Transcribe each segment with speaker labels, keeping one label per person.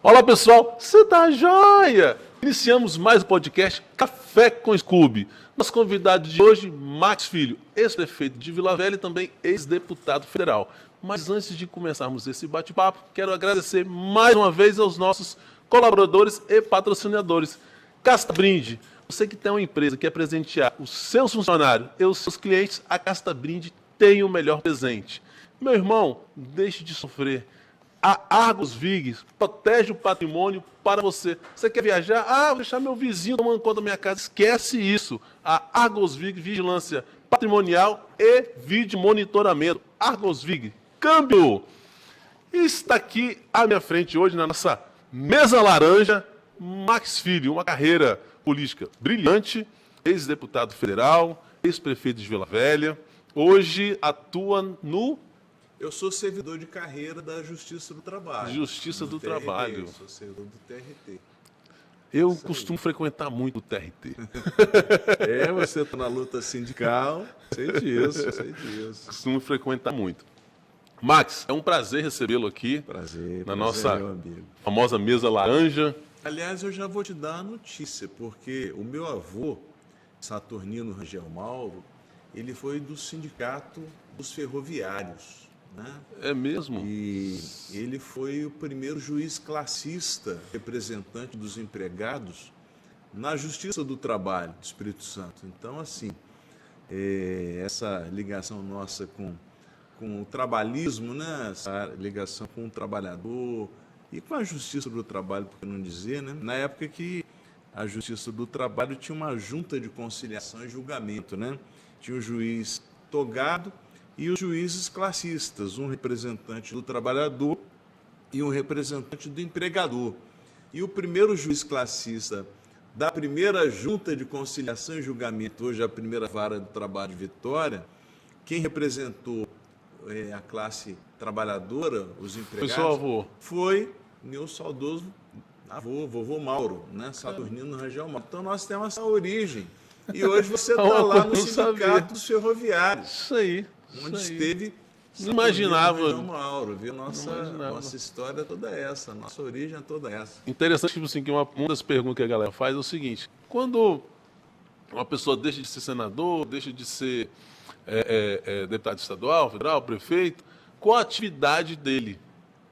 Speaker 1: Olá pessoal, você tá joia? Iniciamos mais um podcast Café com Scooby. Nosso convidado de hoje, Max Filho, ex-prefeito de Vila Velha e também ex-deputado federal. Mas antes de começarmos esse bate-papo, quero agradecer mais uma vez aos nossos colaboradores e patrocinadores. Casta Brinde, você que tem uma empresa que quer presentear os seus funcionários e os seus clientes, a Casta Brinde tem o melhor presente. Meu irmão, deixe de sofrer. A Argos Vig protege o patrimônio para você. Você quer viajar? Vou deixar meu vizinho tomando conta da minha casa. Esquece isso. A Argos Vig Vigilância Patrimonial e Vídeo Monitoramento. Argos Vig, câmbio! Está aqui à minha frente hoje, na nossa mesa laranja, Max Filho, uma carreira política brilhante, ex-deputado federal, ex-prefeito de Vila Velha. Hoje atua no...
Speaker 2: Eu sou servidor de carreira da Justiça do Trabalho.
Speaker 1: Justiça do Trabalho.
Speaker 2: Eu sou servidor do TRT.
Speaker 1: Eu costumo frequentar muito o TRT.
Speaker 2: Você está na luta sindical, sei disso.
Speaker 1: Costumo frequentar muito. Max, é um prazer recebê-lo aqui.
Speaker 2: Prazer,
Speaker 1: nossa
Speaker 2: meu amigo.
Speaker 1: Famosa mesa laranja.
Speaker 2: Aliás, eu já vou te dar uma notícia, porque o meu avô, Saturnino Rangel Mauro, ele foi do Sindicato dos Ferroviários. Né?
Speaker 1: É mesmo?
Speaker 2: E ele foi o primeiro juiz classista, representante dos empregados, na Justiça do Trabalho do Espírito Santo. Então, assim, essa ligação nossa com o trabalhismo, né? Essa ligação com o trabalhador e com a Justiça do Trabalho, por que não dizer, né? Na época que a Justiça do Trabalho tinha uma junta de conciliação e julgamento, né? Tinha o juiz togado e os juízes classistas, um representante do trabalhador e um representante do empregador. E o primeiro juiz classista da primeira junta de conciliação e julgamento, hoje a primeira vara do trabalho de Vitória, quem representou a classe trabalhadora, os empregados,
Speaker 1: foi seu avô?
Speaker 2: Foi meu saudoso avô, vovô Mauro, né? Saturnino Rangel Mauro. Então nós temos essa origem. E hoje você está lá no Sindicato dos Ferroviários.
Speaker 1: Isso aí.
Speaker 2: Onde esteve.
Speaker 1: Não imaginava.
Speaker 2: Mauro, viu? Nossa história é toda essa, nossa origem é toda essa.
Speaker 1: Interessante, tipo assim, que uma das perguntas que a galera faz é o seguinte: quando uma pessoa deixa de ser senador, deixa de ser deputado estadual, federal, prefeito, qual a atividade dele?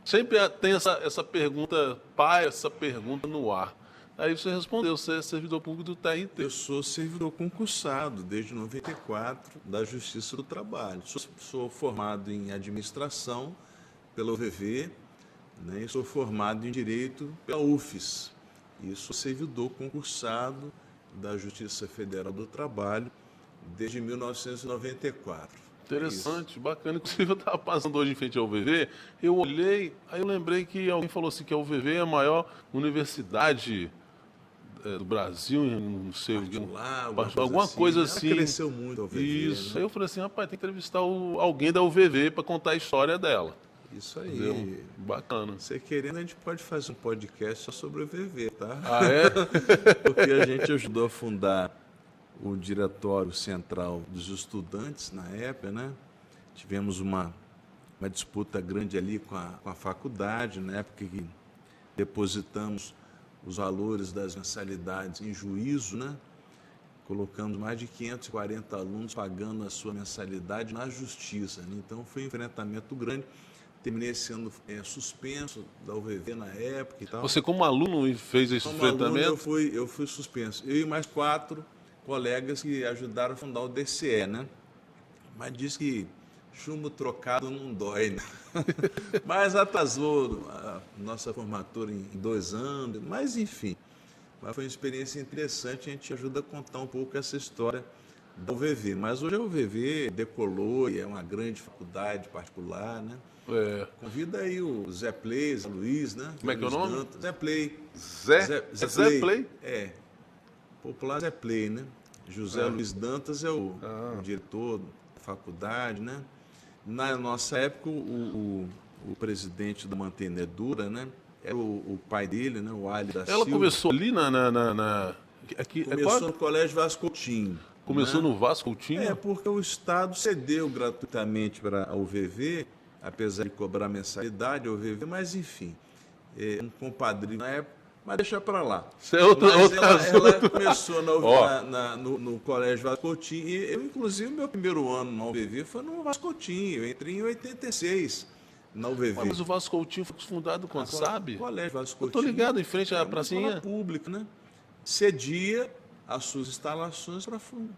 Speaker 1: Sempre tem essa pergunta, essa pergunta no ar. Aí você respondeu, você é servidor público do TRT.
Speaker 2: Eu sou servidor concursado desde 94 da Justiça do Trabalho. Sou formado em administração pela UVV, né, e sou formado em direito pela UFES. E sou servidor concursado da Justiça Federal do Trabalho desde 1994.
Speaker 1: Interessante, bacana. Inclusive, eu estava passando hoje em frente ao UVV, eu olhei, aí eu lembrei que alguém falou assim que a UVV é a maior universidade do Brasil, não sei, alguma coisa assim.
Speaker 2: Ela cresceu muito a UVV.
Speaker 1: Isso.
Speaker 2: Né?
Speaker 1: Aí eu falei assim, rapaz, tem que entrevistar alguém da UVV para contar a história dela.
Speaker 2: Isso aí.
Speaker 1: Entendeu? Bacana.
Speaker 2: Você querendo, a gente pode fazer um podcast só sobre o UVV, tá?
Speaker 1: Ah, é?
Speaker 2: Porque a gente ajudou a fundar o Diretório Central dos Estudantes na época, né? Tivemos uma disputa grande ali com a faculdade, na época que depositamos os valores das mensalidades em juízo, né? Colocando mais de 540 alunos pagando a sua mensalidade na justiça. Né? Então foi um enfrentamento grande. Terminei sendo suspenso da UVV na época e tal.
Speaker 1: Você como aluno fez esse enfrentamento?
Speaker 2: Aluno, eu fui suspenso. Eu e mais 4 colegas que ajudaram a fundar o DCE, né? Mas diz que chumbo trocado não dói, né? Mas atrasou a nossa formatura em 2 anos, mas enfim. Mas foi uma experiência interessante, a gente ajuda a contar um pouco essa história da UVV. Mas hoje a UVV decolou e é uma grande faculdade particular, né? Convida aí o Zé Play, Zé Luiz, né?
Speaker 1: Como é que é o nome?
Speaker 2: Dantas. Zé Play.
Speaker 1: Zé Play?
Speaker 2: Popular Zé Play, né? José Luiz Dantas é o diretor da faculdade, né? Na nossa época, o presidente da mantenedora, né? Era o pai dele, né? O Ali da Silva.
Speaker 1: Ela começou ali aqui,
Speaker 2: começou no Colégio Vasco Coutinho.
Speaker 1: Começou no Vasco Coutinho?
Speaker 2: Porque o Estado cedeu gratuitamente para a UVV, apesar de cobrar mensalidade, a UVV, mas enfim. um compadrinho na época, mas deixa para lá.
Speaker 1: Ela
Speaker 2: começou no Colégio Vasco Coutinho, e eu, inclusive, meu primeiro ano na UVV foi no Vasco Coutinho, eu entrei em 86 na UVV.
Speaker 1: Mas o Vasco Coutinho foi fundado quando, sabe?
Speaker 2: O Colégio Vasco
Speaker 1: Eu
Speaker 2: Coutinho.
Speaker 1: tô ligado, em frente à pracinha.
Speaker 2: Escola pública, né? Cedia as suas instalações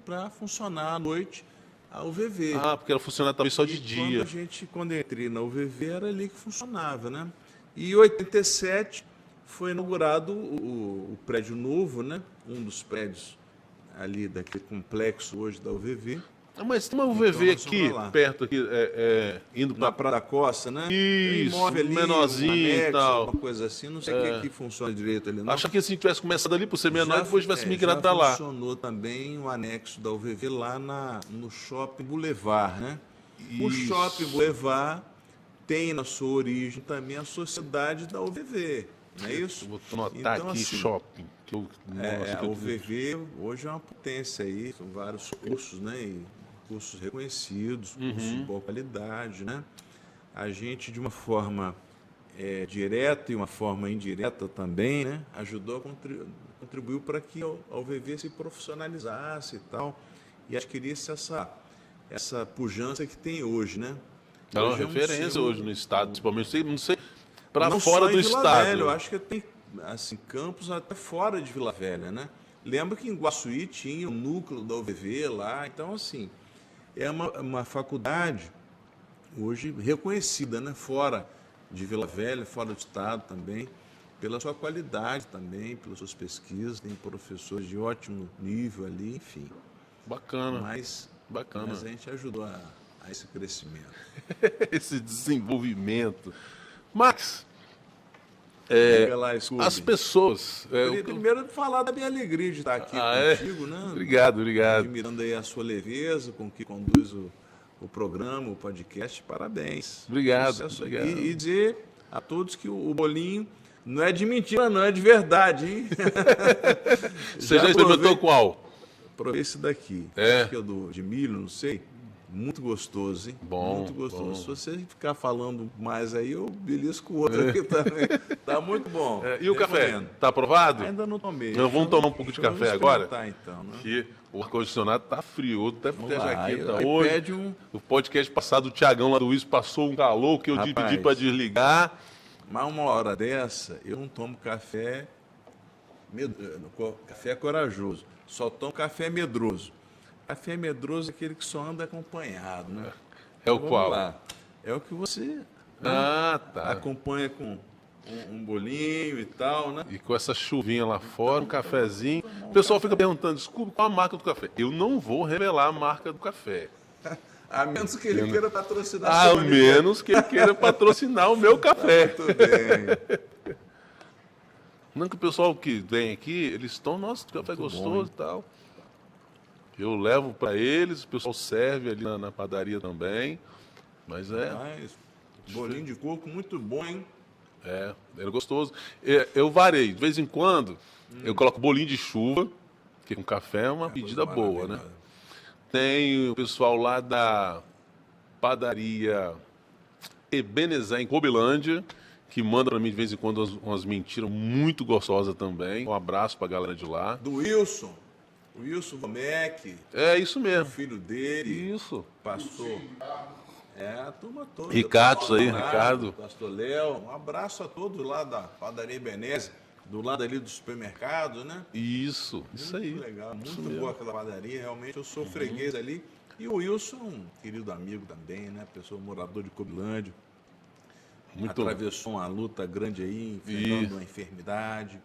Speaker 2: para funcionar à noite a UVV.
Speaker 1: Ah, porque ela funcionava também só de
Speaker 2: E
Speaker 1: dia.
Speaker 2: quando eu entrei na UVV, era ali que funcionava, né? E em 87 foi inaugurado o prédio novo, né? Um dos prédios ali daquele complexo hoje da UVV.
Speaker 1: Mas tem uma UVV
Speaker 2: nós
Speaker 1: aqui,
Speaker 2: vamos lá.
Speaker 1: perto aqui, indo
Speaker 2: Na
Speaker 1: para...
Speaker 2: Praia da Costa, né?
Speaker 1: Isso,
Speaker 2: Tem imóvel ali,
Speaker 1: menorzinho
Speaker 2: um anexo,
Speaker 1: e tal.
Speaker 2: uma coisa assim, não sei o que funciona direito ali, não.
Speaker 1: Acho que assim, tivesse começado ali por ser menor e depois tivesse migrado para
Speaker 2: já
Speaker 1: lá.
Speaker 2: funcionou também o anexo da UVV lá no Shopping Boulevard, né? O
Speaker 1: Isso.
Speaker 2: Shopping Boulevard tem na sua origem também a sociedade da UVV, não é isso?
Speaker 1: Vou anotar
Speaker 2: Então,
Speaker 1: aqui,
Speaker 2: assim,
Speaker 1: shopping. Nossa,
Speaker 2: a UVV hoje é uma potência aí, são vários cursos, né? E cursos reconhecidos, cursos de boa qualidade, né? A gente, de uma forma direta e uma forma indireta também, né? Ajudou, contribuiu para que a UVV se profissionalizasse e tal, e adquirisse essa pujança que tem hoje, né?
Speaker 1: é uma
Speaker 2: Hoje
Speaker 1: referência
Speaker 2: símbolo,
Speaker 1: hoje no estado, principalmente, não sei, para
Speaker 2: não
Speaker 1: fora
Speaker 2: só
Speaker 1: do
Speaker 2: em Vila
Speaker 1: estado.
Speaker 2: Velha, eu acho que tem assim, campos até fora de Vila Velha, né? Lembro que em Guaçuí tinha o núcleo da UVV lá, então assim, é uma faculdade hoje reconhecida, né? Fora de Vila Velha, fora do estado também, pela sua qualidade também, pelas suas pesquisas, tem professores de ótimo nível ali, enfim.
Speaker 1: Bacana,
Speaker 2: Mas
Speaker 1: bacana.
Speaker 2: a gente ajudou a esse crescimento.
Speaker 1: Esse desenvolvimento. Max,
Speaker 2: Diga lá, Scooby.
Speaker 1: as pessoas...
Speaker 2: Primeiro, falar da minha alegria de estar aqui contigo, né?
Speaker 1: Obrigado.
Speaker 2: Admirando aí a sua leveza com que conduz o programa, o podcast. Parabéns.
Speaker 1: Obrigado.
Speaker 2: Sucesso. E dizer a todos que o bolinho não é de mentira, não, é de verdade, hein?
Speaker 1: Você já experimentou qual?
Speaker 2: Provei esse daqui.
Speaker 1: É?
Speaker 2: Esse aqui é de milho, não sei. Muito gostoso, hein?
Speaker 1: Bom,
Speaker 2: muito gostoso.
Speaker 1: bom.
Speaker 2: Se você ficar falando mais aí, eu belisco o outro aqui também. Tá muito bom.
Speaker 1: E o café?
Speaker 2: Recomendo.
Speaker 1: Tá aprovado?
Speaker 2: Ainda não tomei.
Speaker 1: Nós vamos tomar um pouco de café agora?
Speaker 2: Então, né?
Speaker 1: Que o ar-condicionado tá frio, até porque a
Speaker 2: lá,
Speaker 1: jaqueta
Speaker 2: aí
Speaker 1: hoje.
Speaker 2: pede um-
Speaker 1: O podcast passado, o Tiagão lá do Luiz passou um calor que eu
Speaker 2: Rapaz.
Speaker 1: pedi para desligar.
Speaker 2: Mas uma hora dessa, eu não tomo café café corajoso. Só tomo café medroso. Café medroso é aquele que só anda acompanhado, né?
Speaker 1: É o
Speaker 2: Vamos
Speaker 1: qual?
Speaker 2: lá. É o que você
Speaker 1: Tá.
Speaker 2: acompanha com um bolinho e tal, né?
Speaker 1: E com essa chuvinha lá fora, um cafezinho. O pessoal fica perguntando, desculpa, qual a marca do café? Eu não vou revelar a marca do café.
Speaker 2: A menos que ele queira patrocinar
Speaker 1: A
Speaker 2: seu
Speaker 1: menos que ele queira patrocinar o meu café.
Speaker 2: Muito bem.
Speaker 1: Não que o pessoal que vem aqui, eles estão, nossa, café gostoso e tal. Eu levo para eles, o pessoal serve ali na padaria também. Mas
Speaker 2: Mas, bolinho de coco muito bom, hein?
Speaker 1: é gostoso. Eu varei, de vez em quando, eu coloco bolinho de chuva, que com café é uma pedida boa, né?
Speaker 2: Maravilhosa.
Speaker 1: Tem o pessoal lá da padaria Ebenezer, em Cobilândia, que manda para mim de vez em quando umas mentiras muito gostosas também. Um abraço para a galera de lá.
Speaker 2: Do Wilson. O Wilson Gomec,
Speaker 1: É isso mesmo.
Speaker 2: filho dele,
Speaker 1: Isso.
Speaker 2: pastor. A turma toda.
Speaker 1: Ricardo,
Speaker 2: Pastor
Speaker 1: aí,
Speaker 2: Leonardo,
Speaker 1: Ricardo.
Speaker 2: Pastor Léo. Um abraço a todos lá da padaria Ebenezer, do lado ali do supermercado, né?
Speaker 1: Isso aí.
Speaker 2: Muito legal, muito boa aquela padaria. Realmente eu sou freguês ali. E o Wilson, um querido amigo também, né? Pessoa morador de Cobilândia.
Speaker 1: Muito
Speaker 2: Atravessou uma luta grande aí, enfrentando uma enfermidade.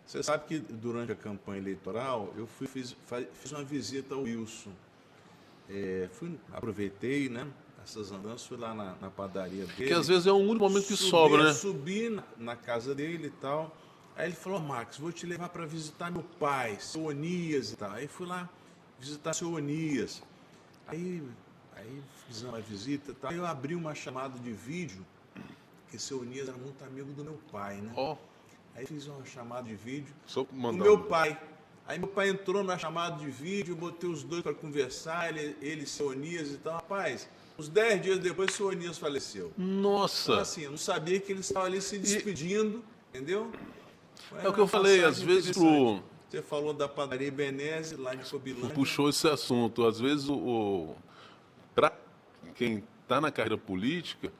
Speaker 2: Você sabe que durante a campanha eleitoral eu fiz uma visita ao Wilson. Aproveitei, né? Essas andanças, fui lá na padaria dele.
Speaker 1: Porque às vezes é o único momento que sobra, né?
Speaker 2: Subi na casa dele e tal. Aí ele falou, Max, vou te levar para visitar meu pai, seu Onias e tal. Aí fui lá visitar seu Onias. Aí fiz uma visita e tal. Aí eu abri uma chamada de vídeo, porque seu Onias era muito amigo do meu pai, né?
Speaker 1: Ó,
Speaker 2: Aí fiz uma chamada de vídeo
Speaker 1: só
Speaker 2: com
Speaker 1: mandar
Speaker 2: meu pai. Aí meu pai entrou na chamada de vídeo, botei os dois para conversar, ele, seu Onias e tal. Rapaz, Uns 10 dias depois, o senhor Onias faleceu.
Speaker 1: Nossa!
Speaker 2: Então, assim, eu não sabia que eles estavam ali se despedindo, entendeu?
Speaker 1: É o que eu falei, às vezes
Speaker 2: Você falou da padaria Benese, lá de Cobilândia.
Speaker 1: puxou esse assunto. Às vezes, para quem está na carreira política,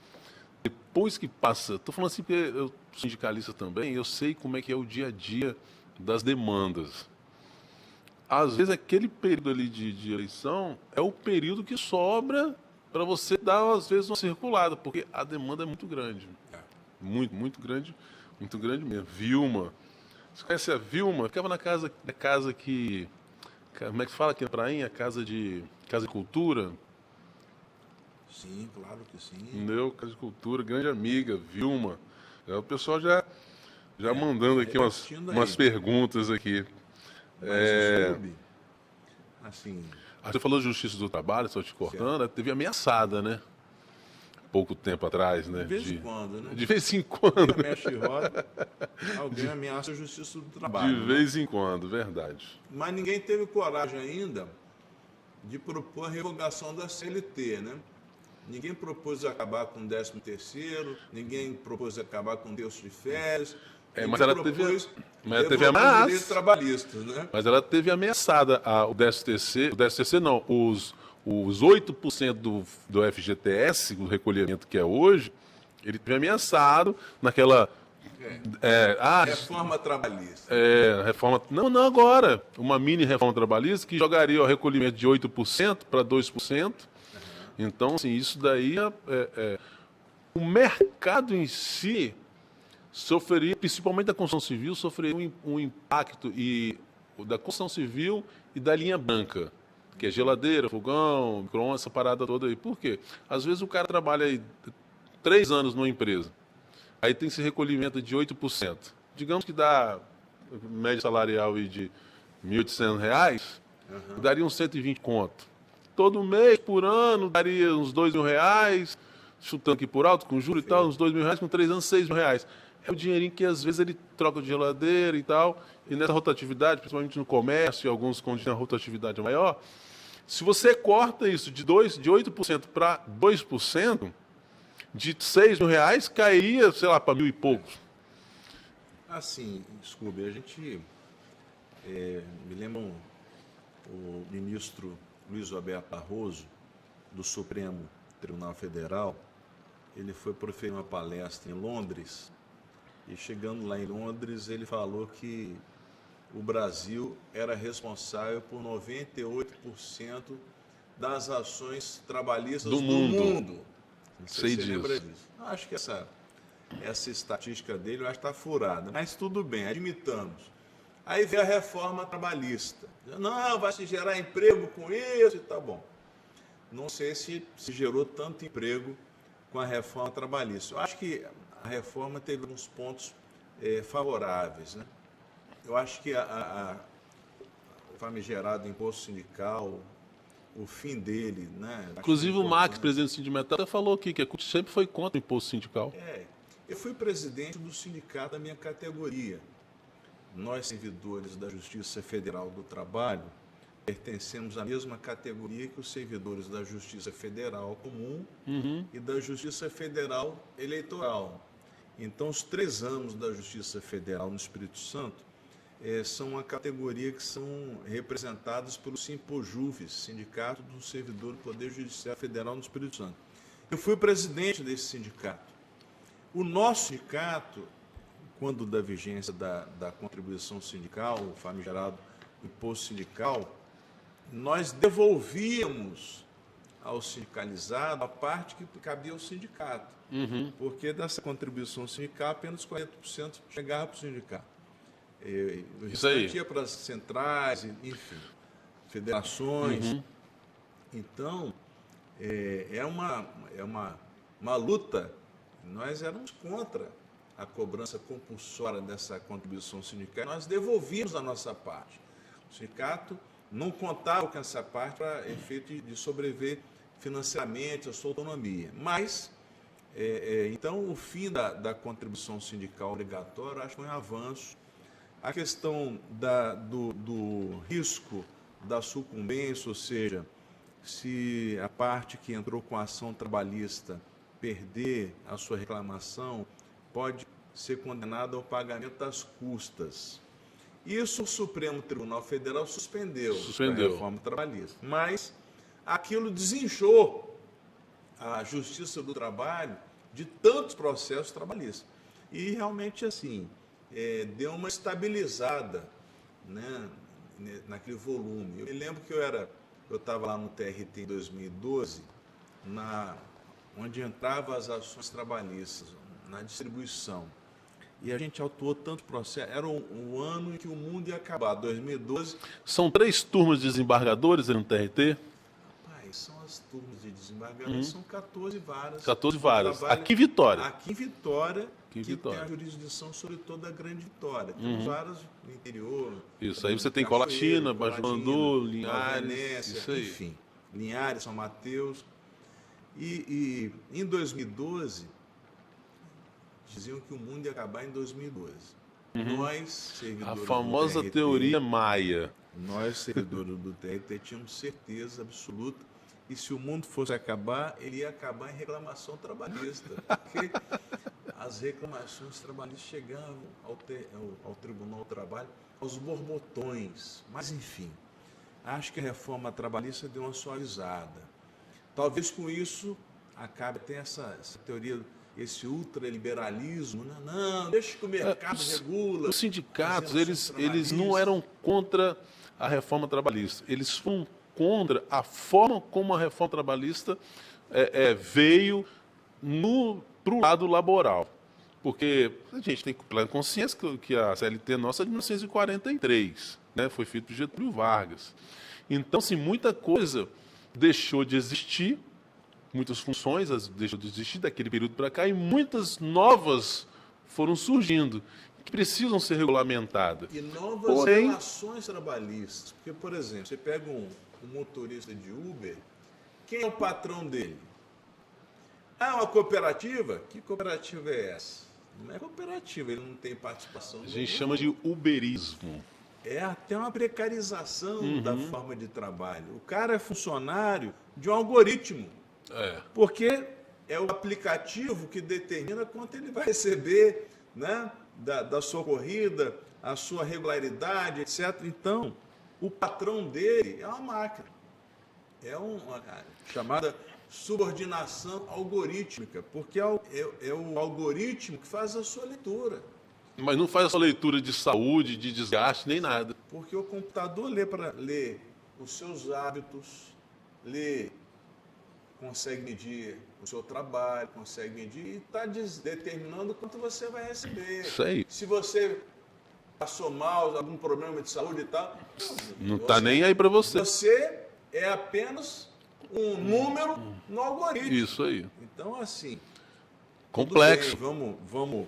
Speaker 1: depois que passa... Estou falando assim porque eu sou sindicalista também, eu sei como é que é o dia a dia das demandas. Às vezes, aquele período ali de eleição é o período que sobra para você dar, às vezes, uma circulada, porque a demanda é muito grande. Muito, muito grande mesmo. Vilma. Você conhece a Vilma? Ficava na casa que... Como é que fala aqui na prainha? Casa de cultura.
Speaker 2: Sim, claro que sim.
Speaker 1: Entendeu? Casa de cultura, grande amiga, Vilma. O pessoal já mandando aqui umas perguntas aqui.
Speaker 2: Mas o clube, assim...
Speaker 1: Você falou de Justiça do Trabalho, só te cortando, ela teve ameaçada, né? Pouco tempo atrás, né?
Speaker 2: De vez em quando, né?
Speaker 1: De vez em quando.
Speaker 2: Mexe e roda, alguém ameaça a Justiça do Trabalho.
Speaker 1: De vez em quando, verdade.
Speaker 2: Mas ninguém teve coragem ainda de propor a revogação da CLT, né? Ninguém propôs acabar com o 13º, ninguém propôs acabar com o terço de férias.
Speaker 1: Mas ela teve ameaça.
Speaker 2: Trabalhistas, né?
Speaker 1: Mas ela teve ameaçada o 13º não, os 8% do FGTS, o recolhimento que é hoje, ele teve ameaçado naquela...
Speaker 2: reforma trabalhista.
Speaker 1: Reforma... Não agora. Uma mini reforma trabalhista que jogaria o recolhimento de 8% para 2%. Então, assim, isso daí... O mercado em si sofreria, principalmente da construção civil, sofreria um impacto da construção civil e da linha branca, que é geladeira, fogão, micro-ondas, essa parada toda aí. Por quê? Às vezes o cara trabalha aí 3 anos numa empresa, aí tem esse recolhimento de 8%. Digamos que dá média salarial aí de R$ 1.800, daria uns 120 conto. Todo mês, por ano, daria uns R$ 2.000, chutando aqui por alto, com juros e tal, uns R$ 2.000, com 3 anos, R$ 6.000. É o dinheirinho que às vezes ele troca de geladeira e tal, e nessa rotatividade, principalmente no comércio, e alguns onde a rotatividade é maior, se você corta isso de 8% para 2%, de R$ 6.000 cairia, sei lá, para 1.000 e poucos.
Speaker 2: Assim, Scooby, a gente me lembra o ministro Luiz Roberto Barroso, do Supremo Tribunal Federal. Ele foi proferir uma palestra em Londres, e chegando lá em Londres, ele falou que o Brasil era responsável por 98% das ações trabalhistas do mundo. Não sei se você lembra disso. Eu acho que essa estatística dele eu acho que está furada, mas tudo bem, admitamos. Aí veio a reforma trabalhista. Não, vai se gerar emprego com isso e tá bom. Não sei se gerou tanto emprego com a reforma trabalhista. Eu acho que a reforma teve alguns pontos favoráveis, né? Eu acho que o famigerado imposto sindical, o fim dele, né?
Speaker 1: Inclusive o Max, presidente do Sindicato, falou aqui que a CUT sempre foi contra o imposto sindical.
Speaker 2: Eu fui presidente do sindicato da minha categoria. Nós, servidores da Justiça Federal do Trabalho, pertencemos à mesma categoria que os servidores da Justiça Federal Comum e da Justiça Federal Eleitoral. Então, os 3 âmbitos da Justiça Federal no Espírito Santo são uma categoria que são representados pelo Simpojuves, Sindicato do Servidor do Poder Judiciário Federal no Espírito Santo. Eu fui presidente desse sindicato. O nosso sindicato, quando da vigência da contribuição sindical, o famigerado imposto sindical, nós devolvíamos ao sindicalizado a parte que cabia ao sindicato. Porque dessa contribuição sindical, apenas 40% chegava para o sindicato. O restante ia para as centrais, enfim, federações. Então, é uma luta. Nós éramos contra a cobrança compulsória dessa contribuição sindical. Nós devolvíamos a nossa parte. O sindicato não contava com essa parte para efeito de sobreviver financeiramente a sua autonomia. Mas, então, o fim da contribuição sindical obrigatória, acho que foi um avanço. A questão do risco da sucumbência, ou seja, se a parte que entrou com a ação trabalhista perder a sua reclamação, pode ser condenado ao pagamento das custas. Isso o Supremo Tribunal Federal suspendeu. A reforma trabalhista. Mas aquilo desinchou a Justiça do Trabalho de tantos processos trabalhistas. E realmente, assim, deu uma estabilizada, né, naquele volume. Eu me lembro que eu estava lá no TRT em 2012, onde entravam as ações trabalhistas, na distribuição. E a gente autuou tanto processo. Era um ano em que o mundo ia acabar, 2012.
Speaker 1: São 3 turmas de desembargadores no TRT?
Speaker 2: Rapaz, são as turmas de desembargadores, são 14 varas.
Speaker 1: 14 varas. Aqui em Vitória.
Speaker 2: Aqui em Vitória, tem a jurisdição sobre toda a Grande Vitória. Tem varas no interior.
Speaker 1: Isso, aí você tem Colatina, Baixo Mandu, Linhares,
Speaker 2: Venécia,
Speaker 1: isso aí.
Speaker 2: Enfim, Linhares, São Mateus. E em 2012, diziam que o mundo ia acabar em 2012. Nós, servidores
Speaker 1: A famosa
Speaker 2: do TRT,
Speaker 1: teoria Maia.
Speaker 2: nós, servidores do TRT, tínhamos certeza absoluta que se o mundo fosse acabar, ele ia acabar em reclamação trabalhista. Porque as reclamações trabalhistas chegavam ao Tribunal do Trabalho aos borbotões. Mas, enfim, acho que a reforma trabalhista deu uma suavizada. Talvez com isso acabe até essa teoria, esse ultraliberalismo, né? Não, deixa que o mercado regula.
Speaker 1: Os sindicatos, eles não eram contra a reforma trabalhista, eles foram contra a forma como a reforma trabalhista veio para o lado laboral. Porque a gente tem plena consciência que a CLT nossa é de 1943, né? Foi feito por Getúlio Vargas. Então, assim, muita coisa deixou de existir, muitas funções deixou de existir daquele período para cá, e muitas foram surgindo, que precisam ser regulamentadas.
Speaker 2: E novas relações trabalhistas. Porque, por exemplo, você pega um motorista de Uber, quem é o patrão dele? Ah, uma cooperativa? Que cooperativa é essa? Não é cooperativa, ele não tem participação.
Speaker 1: A gente chama de uberismo.
Speaker 2: É até uma precarização da forma de trabalho. O cara é funcionário de um algoritmo. Porque é o aplicativo que determina quanto ele vai receber, né, da sua corrida, a sua regularidade, etc. Então, o patrão dele é uma máquina. É uma chamada subordinação algorítmica, porque é o algoritmo que faz a sua leitura.
Speaker 1: Mas não faz a sua leitura de saúde, de desgaste, nem nada.
Speaker 2: Porque o computador lê os seus hábitos, consegue medir o seu trabalho, consegue medir e está determinando quanto você vai receber.
Speaker 1: Isso aí.
Speaker 2: Se você passou mal, algum problema de saúde e tal,
Speaker 1: não está nem aí para você.
Speaker 2: Você é apenas um número no algoritmo.
Speaker 1: Isso aí.
Speaker 2: Então, assim,
Speaker 1: complexo.
Speaker 2: Vamos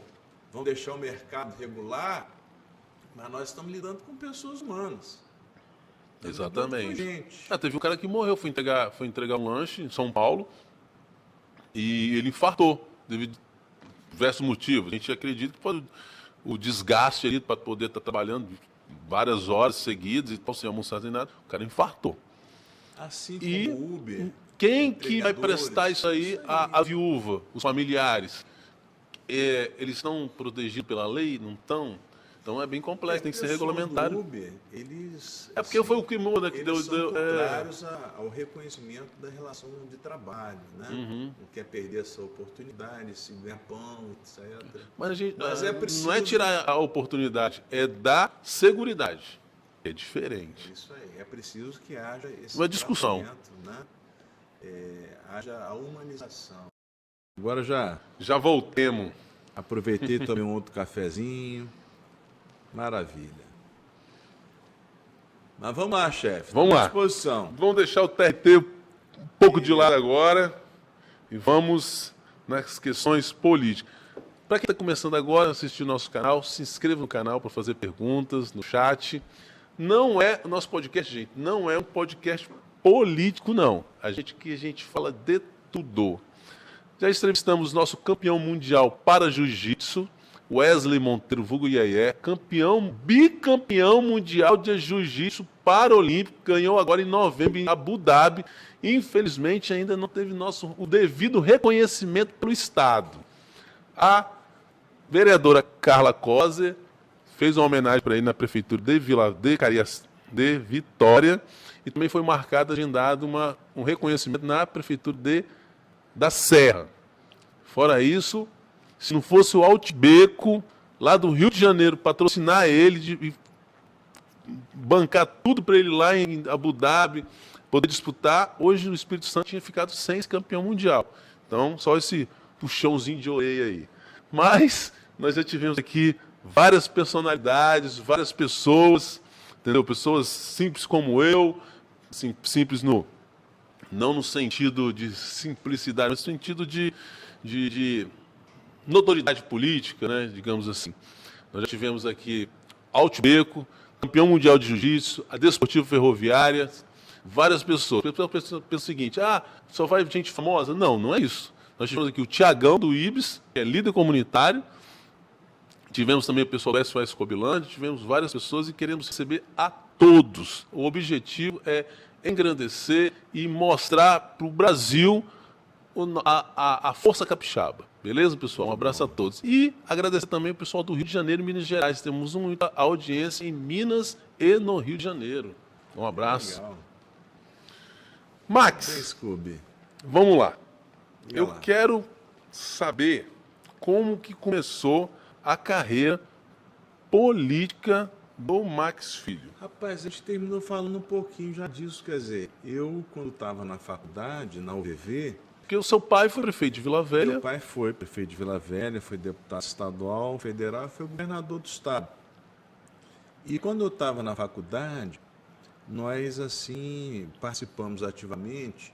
Speaker 2: deixar o mercado regular, mas nós estamos lidando com pessoas humanas.
Speaker 1: Exatamente. Teve um cara que morreu, foi entregar um lanche em São Paulo e ele infartou, devido a diversos motivos. A gente acredita que pode o desgaste ali para poder estar trabalhando várias horas seguidas e tal, sem almoçar, sem nada. O cara infartou.
Speaker 2: Assim como o Uber.
Speaker 1: Quem que vai prestar isso aí? A viúva, os familiares. Eles estão protegidos pela lei? Não estão? Então é bem complexo, tem que ser regulamentado.
Speaker 2: Do Uber, eles,
Speaker 1: porque foi o que muda, que
Speaker 2: eles são contrários ao reconhecimento da relação de trabalho, né? Não quer perder essa oportunidade, se ganhar pão, etc.
Speaker 1: Mas
Speaker 2: é preciso...
Speaker 1: não é tirar a oportunidade, é dar seguridade. É diferente.
Speaker 2: Isso aí, é preciso que haja esse
Speaker 1: uma discussão,
Speaker 2: né? Haja a humanização. Agora já
Speaker 1: voltemos.
Speaker 2: Aproveitei, tomei um outro cafezinho. Maravilha. Mas vamos lá, chefe.
Speaker 1: Vamos lá.
Speaker 2: Disposição.
Speaker 1: Vamos deixar o TRT um pouco de lado agora e vamos nas questões políticas. Para quem está começando agora a assistir o nosso canal, se inscreva no canal para fazer perguntas no chat. Não é o nosso podcast, gente, não é um podcast político, não. A gente fala de tudo. Já entrevistamos nosso campeão mundial para jiu-jitsu, Wesley Monteiro, vulgo Iaié, bicampeão mundial de jiu-jitsu paralímpico, ganhou agora em novembro em Abu Dhabi. Infelizmente ainda não teve o devido reconhecimento pelo Estado. A vereadora Carla Coser fez uma homenagem para ele na prefeitura de Vitória, e também foi agendado um reconhecimento na prefeitura da Serra. Fora isso, se não fosse o Altbeco, lá do Rio de Janeiro, patrocinar ele e bancar tudo para ele lá em Abu Dhabi, poder disputar, hoje o Espírito Santo tinha ficado sem esse campeão mundial. Então, só esse puxãozinho de orelha aí. Mas nós já tivemos aqui várias personalidades, várias pessoas, entendeu? Pessoas simples como eu, simples não no sentido de simplicidade, mas no sentido de notoriedade política, né, digamos assim. Nós já tivemos aqui Altbeco, campeão mundial de jiu-jitsu, a Desportiva Ferroviária, várias pessoas. O pessoal pensa o seguinte, só vai gente famosa? Não, não é isso. Nós tivemos aqui o Tiagão do Ibis, que é líder comunitário, tivemos também o pessoal da SOS Cobilândia, tivemos várias pessoas e queremos receber a todos. O objetivo é engrandecer e mostrar para o Brasil a força capixaba. Beleza, pessoal? Um abraço a todos. E agradecer também o pessoal do Rio de Janeiro e Minas Gerais. Temos muita audiência em Minas e no Rio de Janeiro. Um abraço.
Speaker 2: Legal.
Speaker 1: Max, vamos lá. Eu quero saber como que começou a carreira política do Max Filho.
Speaker 2: Rapaz, a gente terminou falando um pouquinho já disso. Quer dizer, eu, quando estava na faculdade, na UVV...
Speaker 1: Porque o seu pai foi prefeito de Vila Velha.
Speaker 2: Meu pai foi prefeito de Vila Velha, foi deputado estadual, federal e foi governador do estado. E quando eu estava na faculdade, nós, assim, participamos ativamente,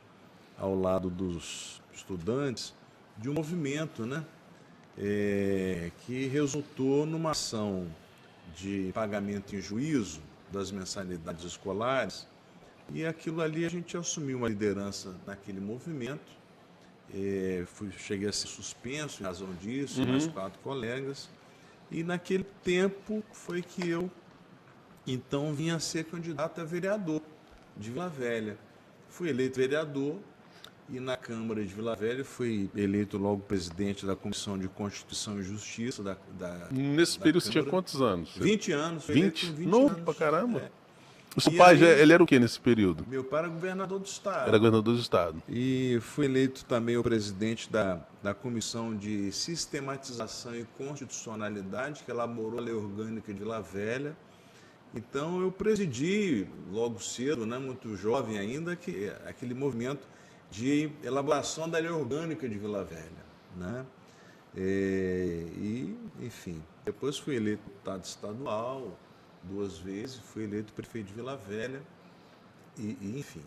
Speaker 2: ao lado dos estudantes, de um movimento, né, que resultou numa ação de pagamento em juízo das mensalidades escolares, e aquilo ali a gente assumiu uma liderança naquele movimento. Cheguei a ser suspenso em razão disso, mais 4 colegas, e naquele tempo foi que eu, então, vim a ser candidato a vereador de Vila Velha. Fui eleito vereador e na Câmara de Vila Velha fui eleito logo presidente da Comissão de Constituição e Justiça
Speaker 1: Nesse período você tinha quantos anos?
Speaker 2: 20 anos.
Speaker 1: 20? Novo pra caramba.
Speaker 2: É.
Speaker 1: O seu pai, ele era o que nesse período?
Speaker 2: Meu pai era governador do estado.
Speaker 1: Era governador do estado.
Speaker 2: E fui eleito também o presidente da Comissão de Sistematização e Constitucionalidade, que elaborou a Lei Orgânica de Vila Velha. Então, eu presidi logo cedo, né, muito jovem ainda, aquele movimento de elaboração da Lei Orgânica de Vila Velha, né? Enfim, depois fui eleito deputado estadual 2 vezes, fui eleito prefeito de Vila Velha, enfim.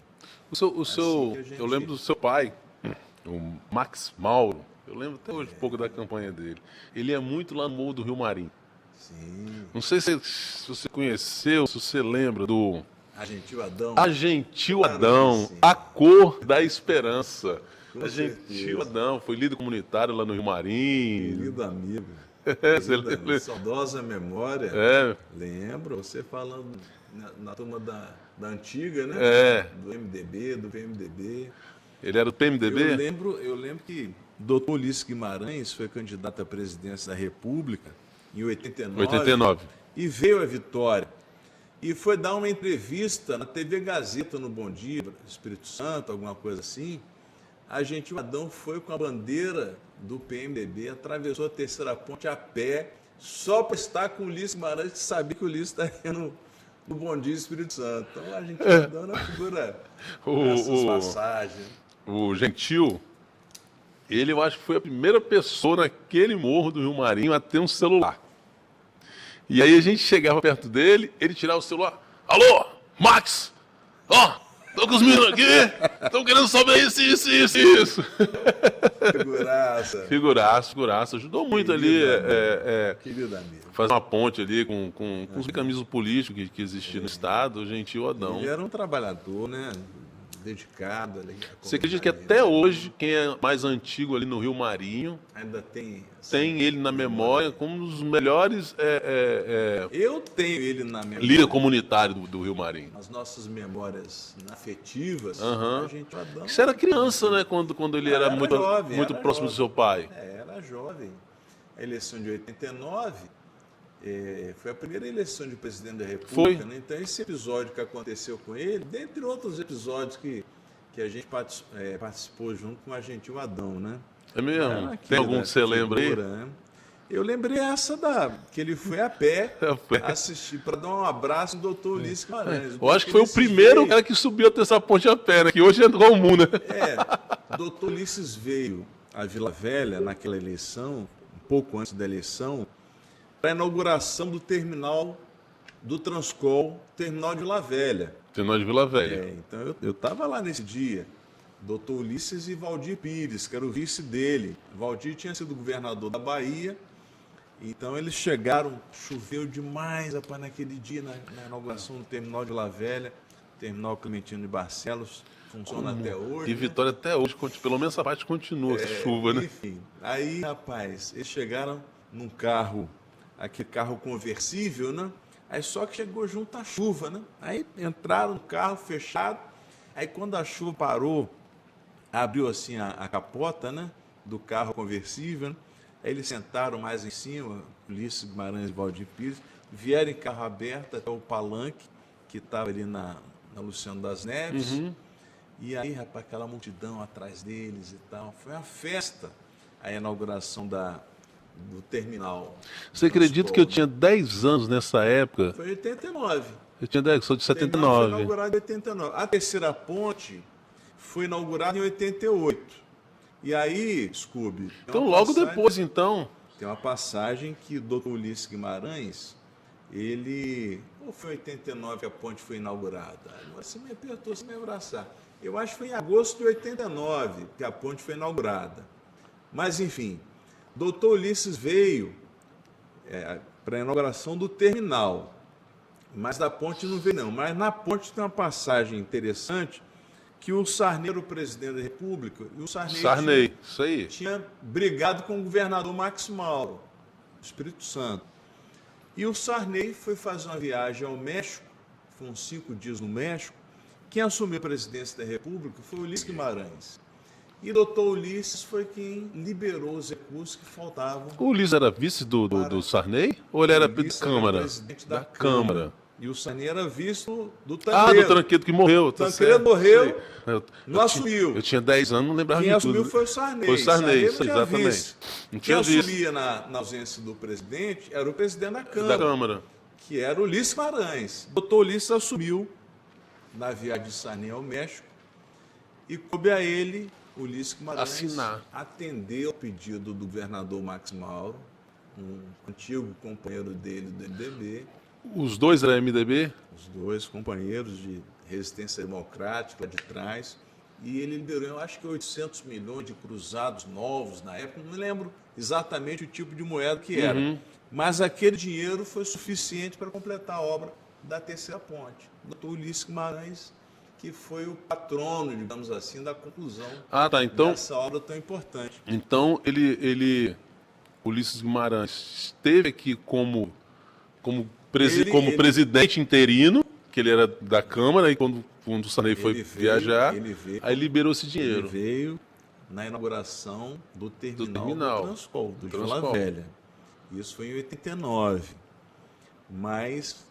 Speaker 1: Eu lembro do seu pai, o Max Mauro, eu lembro até hoje um pouco da campanha dele. Ele ia muito lá no Morro do Rio Marim.
Speaker 2: Sim.
Speaker 1: Não sei se você conheceu, se você lembra do...
Speaker 2: Argentil Adão.
Speaker 1: Argentil Adão, a cor da esperança.
Speaker 2: Argentil
Speaker 1: Adão, foi líder comunitário lá no Rio Marim.
Speaker 2: Querido amigo.
Speaker 1: Você lembra?
Speaker 2: Saudosa memória. Lembro, você falando na turma da antiga, né? Do MDB, do PMDB.
Speaker 1: Ele era do PMDB?
Speaker 2: Eu lembro que Dr. Ulisses Guimarães foi candidato à presidência da República em 89. E veio a vitória. E foi dar uma entrevista na TV Gazeta, no Bom Dia, Espírito Santo, alguma coisa assim. Argentil Adão foi com a bandeira do PMDB, atravessou a Terceira Ponte a pé, só para estar com o Ulisses Guimarães, que sabia que o Ulisses estaria no Bom Dia Espírito Santo. Então, a Argentil Adão era uma figura dessas passagens.
Speaker 1: O Gentil, ele eu acho que foi a primeira pessoa naquele morro do Rio Marinho a ter um celular. E aí a gente chegava perto dele, ele tirava o celular. Alô, Max! Tô com os meninos aqui, estão querendo saber isso. Figuraça. Ajudou muito ali.
Speaker 2: Querido amigo.
Speaker 1: Fazer uma ponte ali com os mecanismos políticos que existiam no Estado, o Gentil Adão.
Speaker 2: Ele era um trabalhador, né? dedicado ali.
Speaker 1: Você acredita que até hoje, quem é mais antigo ali no Rio Marinho,
Speaker 2: ainda tem
Speaker 1: tem ele na memória como um dos melhores
Speaker 2: Eu tenho ele na memória.
Speaker 1: líder comunitário do Rio Marinho.
Speaker 2: As nossas memórias afetivas,
Speaker 1: Aham.
Speaker 2: a gente o Adão.
Speaker 1: Você era criança, né, quando ele era muito,
Speaker 2: jovem,
Speaker 1: muito
Speaker 2: era
Speaker 1: próximo do
Speaker 2: jovem.
Speaker 1: seu pai.
Speaker 2: Era jovem. A eleição de 89 foi a primeira eleição de presidente da República.
Speaker 1: Foi.
Speaker 2: Né? Então, esse episódio que aconteceu com ele, dentre outros episódios que a gente participou junto com a Gentil Adão, né?
Speaker 1: É mesmo?
Speaker 2: Aquela
Speaker 1: Tem algum que você lembra aí?
Speaker 2: figura, né? Eu lembrei essa que ele foi a pé
Speaker 1: A pé.
Speaker 2: assistir para dar um abraço no doutor Ulisses Guimarães.
Speaker 1: Eu acho que foi o primeiro cara que subiu até essa ponte a pé, né? Que hoje é comum, né?
Speaker 2: O doutor Ulisses veio à Vila Velha naquela eleição, um pouco antes da eleição, para a inauguração do terminal do Transcol, terminal de Vila Velha.
Speaker 1: Terminal de Vila Velha.
Speaker 2: Então eu estava lá nesse dia. Doutor Ulisses e Valdir Pires, que era o vice dele. Valdir tinha sido governador da Bahia. Então eles chegaram, choveu demais, rapaz, naquele dia, na inauguração do terminal de Vila Velha, terminal Clementino de Barcelos, funciona até hoje.
Speaker 1: E
Speaker 2: né?
Speaker 1: Vitória até hoje, pelo menos essa parte continua, essa chuva, né?
Speaker 2: Enfim, aí, rapaz, eles chegaram num carro, aquele carro conversível, né? Aí só que chegou junto à chuva, né? Aí entraram no carro fechado, aí quando a chuva parou, abriu assim a capota, né? Do carro conversível, né? Aí eles sentaram mais em cima, Ulisses Guimarães e Valdir Pires, vieram em carro aberto até o palanque, que estava ali na Luciano das Neves. E aí, rapaz, aquela multidão atrás deles e tal. Foi uma festa a inauguração do terminal.
Speaker 1: Você acredita que eu tinha 10 anos nessa época?
Speaker 2: Foi em 89.
Speaker 1: Eu tinha 10, sou de
Speaker 2: O terminal foi
Speaker 1: 79.
Speaker 2: inaugurado em 89. A terceira ponte foi inaugurada em 88. E aí, Scooby... tem
Speaker 1: Então,
Speaker 2: uma
Speaker 1: logo
Speaker 2: passagem-
Speaker 1: depois, então.
Speaker 2: Tem uma passagem que o doutor Ulisses Guimarães, ele... Ou foi em 89 que a ponte foi inaugurada? Você me apertou, você me abraçar. Eu acho que foi em agosto de 89 que a ponte foi inaugurada. Mas, enfim, doutor Ulisses veio para a inauguração do terminal. Mas da ponte não veio, não. Mas na ponte tem uma passagem interessante que o Sarney era o presidente da República e o
Speaker 1: Sarney, isso aí.
Speaker 2: tinha brigado com o governador Max Mauro, do Espírito Santo. E o Sarney foi fazer uma viagem ao México, foram 5 dias no México. Quem assumiu a presidência da República foi o Ulisses Guimarães. E o doutor Ulisses foi quem liberou os recursos que faltavam.
Speaker 1: O Ulisses era vice do Sarney? Ou ele era
Speaker 2: O Ulisses era
Speaker 1: Câmara?
Speaker 2: presidente da
Speaker 1: Câmara.
Speaker 2: E o Sarney era vice do
Speaker 1: Ah,
Speaker 2: Tancredo.
Speaker 1: do Tranquedo que morreu. Tá
Speaker 2: Tancredo
Speaker 1: certo.
Speaker 2: morreu,
Speaker 1: Sei.
Speaker 2: não assumiu.
Speaker 1: Eu tinha 10 anos, não lembrava
Speaker 2: Quem
Speaker 1: de
Speaker 2: assumiu
Speaker 1: tudo.
Speaker 2: foi o Sarney.
Speaker 1: Foi o Sarney,
Speaker 2: não
Speaker 1: isso,
Speaker 2: tinha
Speaker 1: exatamente.
Speaker 2: vice.
Speaker 1: Não
Speaker 2: Quem
Speaker 1: tinha vice.
Speaker 2: assumia na ausência do presidente era o presidente da Câmara,
Speaker 1: Da Câmara.
Speaker 2: que era o Ulisses Guimarães. O doutor Ulisses assumiu na viagem de Sarney ao México e coube a ele, Ulisses Guimarães,
Speaker 1: Assinar.
Speaker 2: atender ao pedido do governador Max Mauro, um antigo companheiro dele do MDB,
Speaker 1: Os dois eram MDB?
Speaker 2: os dois companheiros de resistência democrática lá de trás, e ele liberou, eu acho que 800 milhões de cruzados novos na época, não me lembro exatamente o tipo de moeda que era, mas aquele dinheiro foi suficiente para completar a obra da terceira ponte. O doutor Ulisses Guimarães, que foi o patrono, digamos assim, da conclusão
Speaker 1: Ah, tá. Então,
Speaker 2: dessa obra tão importante.
Speaker 1: Ulisses Guimarães esteve aqui como
Speaker 2: Ele-
Speaker 1: presidente interino, que ele era da Câmara, e quando o Sarney foi
Speaker 2: Ele veio-
Speaker 1: viajar,
Speaker 2: ele veio-
Speaker 1: aí liberou esse
Speaker 2: Ele
Speaker 1: dinheiro.
Speaker 2: veio na inauguração do terminal
Speaker 1: terminal,
Speaker 2: do Transcol, do
Speaker 1: do
Speaker 2: Vila
Speaker 1: Transcol.
Speaker 2: Velha. Isso foi em 89. Mas,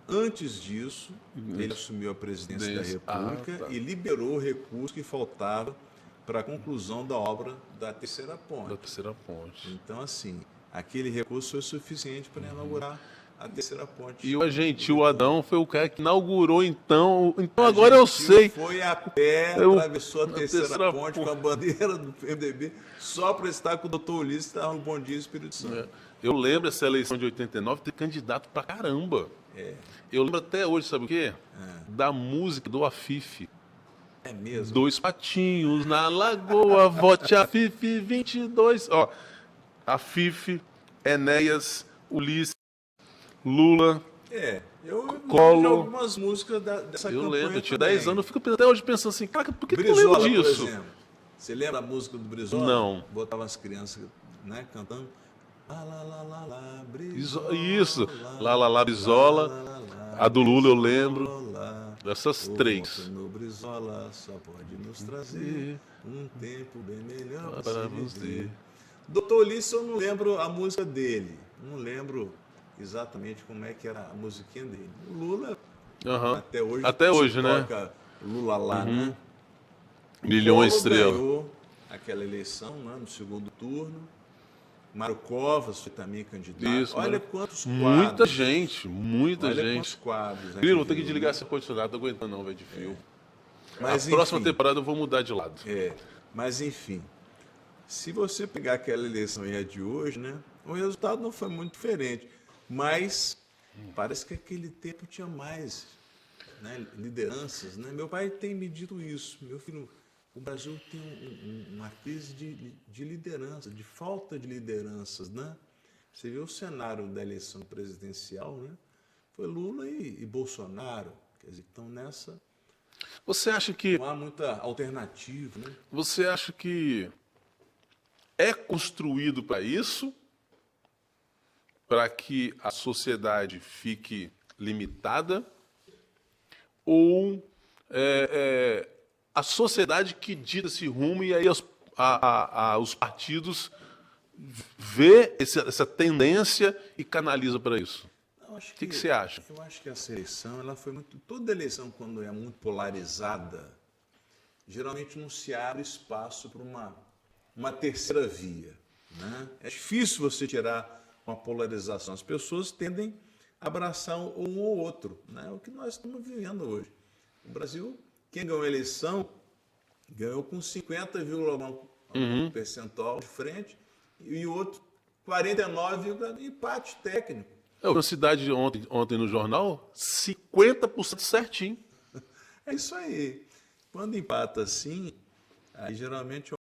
Speaker 2: antes disso, ele assumiu a presidência da República
Speaker 1: Ah, tá.
Speaker 2: e liberou o recurso que faltava para a conclusão da obra da terceira ponte.
Speaker 1: Da terceira ponte.
Speaker 2: Então, assim, aquele recurso foi suficiente para inaugurar a terceira ponte.
Speaker 1: E o Gentil Adão foi o cara que inaugurou, então. Então agora eu sei.
Speaker 2: Foi a pé,
Speaker 1: Eu-
Speaker 2: atravessou a
Speaker 1: na
Speaker 2: terceira
Speaker 1: terceira
Speaker 2: ponte com a bandeira do PMDB, só para estar com o doutor Ulisses, que estava no Bom Dia Espírito Santo.
Speaker 1: Eu lembro essa eleição de 89 ter candidato pra caramba. Eu lembro até hoje, sabe o quê? Da música do Afif.
Speaker 2: É mesmo?
Speaker 1: 2 patinhos na lagoa, vote Afif 22. Ó, Afif, Enéas, Ulisses, Lula,
Speaker 2: Eu lembro de
Speaker 1: Collor.
Speaker 2: algumas músicas dessa
Speaker 1: Eu
Speaker 2: campanha
Speaker 1: lembro, eu tinha
Speaker 2: também.
Speaker 1: 10 anos, eu fico até hoje pensando assim, cara, por que eu
Speaker 2: Brizola,
Speaker 1: lembro
Speaker 2: por
Speaker 1: disso?
Speaker 2: exemplo. Você lembra a música do Brizola?
Speaker 1: Não.
Speaker 2: Botava as crianças, né, cantando. Lá, lá, lá, lá, lá, Brizola,
Speaker 1: Isso, lá, Brizola.
Speaker 2: lá, lá,
Speaker 1: A do Lula eu lembro.
Speaker 2: Brizola.
Speaker 1: Dessas
Speaker 2: O
Speaker 1: três.
Speaker 2: voto no Brizola só pode nos trazer um tempo bem melhor
Speaker 1: Para
Speaker 2: você
Speaker 1: você.
Speaker 2: viver. Doutor Ulisses, eu não lembro a música dele. Não lembro exatamente como é que era a musiquinha dele. O Lula,
Speaker 1: Aham.
Speaker 2: até hoje,
Speaker 1: Até
Speaker 2: se
Speaker 1: hoje, né?
Speaker 2: toca Lula lá, né?
Speaker 1: Milhão
Speaker 2: Collor
Speaker 1: estrela.
Speaker 2: ganhou aquela eleição, né, no segundo turno. Mário Covas foi também candidato.
Speaker 1: Isso,
Speaker 2: Olha
Speaker 1: né?
Speaker 2: quantos quadros.
Speaker 1: Muita gente, muita
Speaker 2: Olha quantos
Speaker 1: gente.
Speaker 2: quadros. Né,
Speaker 1: Filho, vou
Speaker 2: que
Speaker 1: ter que
Speaker 2: viu,
Speaker 1: desligar
Speaker 2: né?
Speaker 1: esse ar-condicionado, não tô aguentando não, velho, de fio.
Speaker 2: Mas,
Speaker 1: A próxima
Speaker 2: enfim,
Speaker 1: temporada eu vou mudar de lado.
Speaker 2: Mas enfim, se você pegar aquela eleição e a de hoje, né, o resultado não foi muito diferente. Mas parece que aquele tempo tinha mais, né, lideranças. Né? Meu pai tem me dito isso. Meu filho, o Brasil tem uma crise de liderança, de falta de lideranças. Né? Você vê o cenário da eleição presidencial, né? Foi Lula e Bolsonaro. Quer dizer, estão nessa...
Speaker 1: Você acha que
Speaker 2: Não há muita alternativa, né?
Speaker 1: Você acha que é construído para isso? Para que a sociedade fique limitada? Ou a sociedade que dita esse rumo e aí os partidos vê essa tendência e canaliza para isso? O que você acha?
Speaker 2: Eu acho que essa eleição, ela foi muito... Toda eleição, quando é muito polarizada, geralmente não se abre espaço para uma terceira via. Né? É difícil você tirar uma polarização. As pessoas tendem a abraçar um ou outro. Né? É o que nós estamos vivendo hoje. O Brasil, quem ganhou a eleição, ganhou com 50,1% percentual de frente e o outro 49,1% empate técnico.
Speaker 1: Eu vi uma cidade ontem no jornal, 50% certinho.
Speaker 2: É isso aí. Quando empata assim, aí geralmente